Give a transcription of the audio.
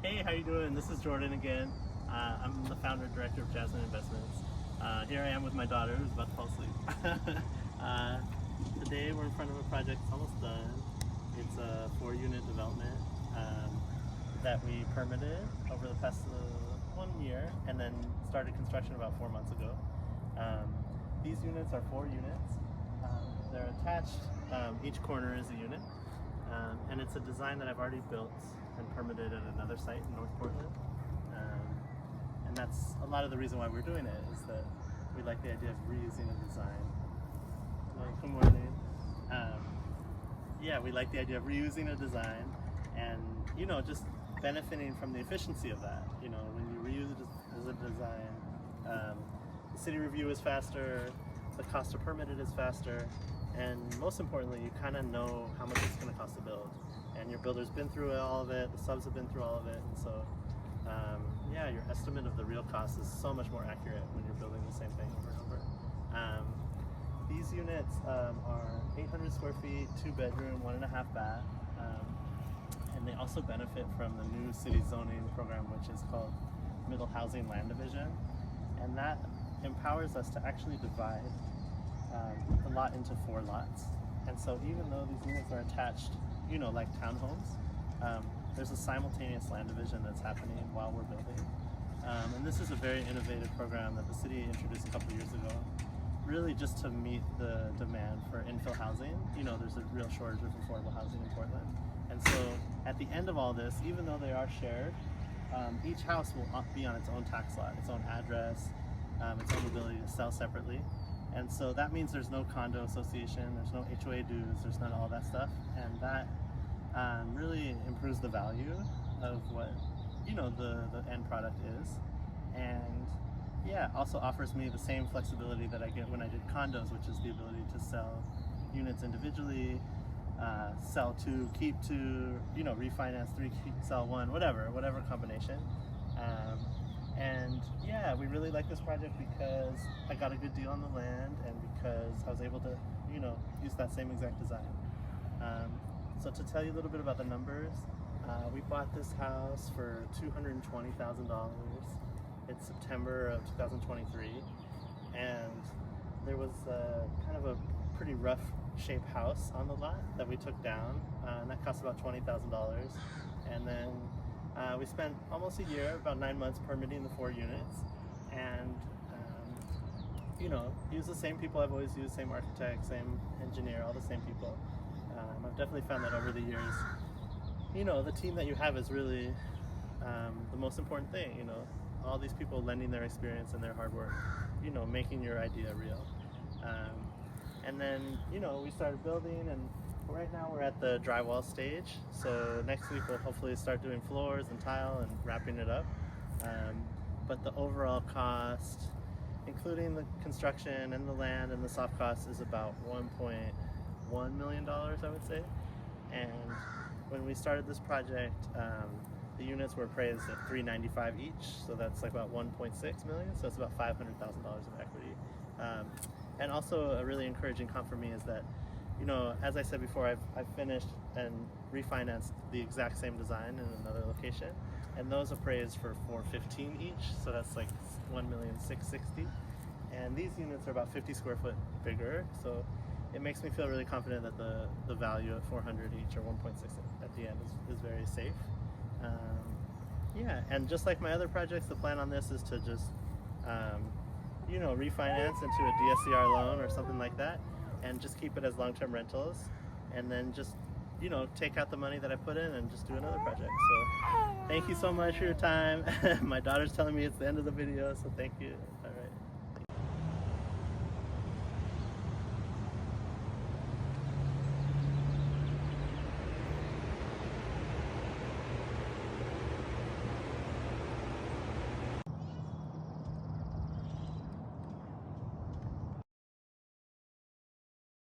Hey, how you doing? This is Jordan again. I'm the founder and director of Jasmine Investments. Here I am with my daughter who's about to fall asleep. Today we're in front of a project that's almost done. It's a 4-unit development that we permitted over the past 1 year and then started construction about 4 months ago. These units are 4 units. They're attached, each corner is a unit. And it's a design that I've already built and permitted at another site in North Portland. And that's a lot of the reason why we're doing it, is that we like the idea of reusing a design. Good morning. Yeah, we like the idea of reusing a design and, just benefiting from the efficiency of that. When you reuse it as a design, the city review is faster, the cost to permit it is faster, and most importantly, you kind of know how much it's going to cost to build. And your builder's been through all of it, the subs have been through all of it, and so yeah, your estimate of the real cost is so much more accurate when you're building the same thing over and over. These units are 800 square feet, 2-bedroom, 1.5 bath, and they also benefit from the new city zoning program, which is called Middle Housing Land Division, and that empowers us to actually divide the lot into 4 lots. And so even though these units are attached, like townhomes, there's a simultaneous land division that's happening while we're building. And this is a very innovative program that the city introduced a couple of years ago, really just to meet the demand for infill housing. There's a real shortage of affordable housing in Portland. And so at the end of all this, even though they are shared, each house will be on its own tax lot, its own address, its own ability to sell separately. And so that means there's no condo association, there's no HOA dues, there's none of all that stuff. And that really improves the value of what, the end product is. And yeah, also offers me the same flexibility that I get when I did condos, which is the ability to sell units individually, sell 2, keep 2, refinance 3, sell 1, whatever combination. And yeah, we really like this project because I got a good deal on the land and because I was able to, use that same exact design. So to tell you a little bit about the numbers, we bought this house for $220,000 in September of 2023, and there was kind of a pretty rough shaped house on the lot that we took down, and that cost about $20,000. And then we spent almost a year, about 9 months, permitting the 4 units, and use the same people I've always used, same architect, same engineer, all the same people. I've definitely found that over the years, the team that you have is really the most important thing. All these people lending their experience and their hard work, making your idea real. And then, we started building, and right now we're at the drywall stage. So next week we'll hopefully start doing floors and tile and wrapping it up. But the overall cost, including the construction and the land and the soft cost, is about $1.1 million, I would say. And when we started this project, the units were appraised at $395 each, so that's like about $1.6 million. So it's about $500,000 of equity. And also a really encouraging comp for me is that, as I said before, I've finished and refinanced the exact same design in another location, and those appraised for $415 each, so that's like $1,660,000. And these units are about 50 square foot bigger, so it makes me feel really confident that the value at $400 each or $1.6 at the end is very safe. Yeah, and just like my other projects, the plan on this is to just refinance into a DSCR loan or something like that, and just keep it as long-term rentals, and then just take out the money that I put in and just do another project. So thank you so much for your time. My daughter's telling me it's the end of the video, so thank you.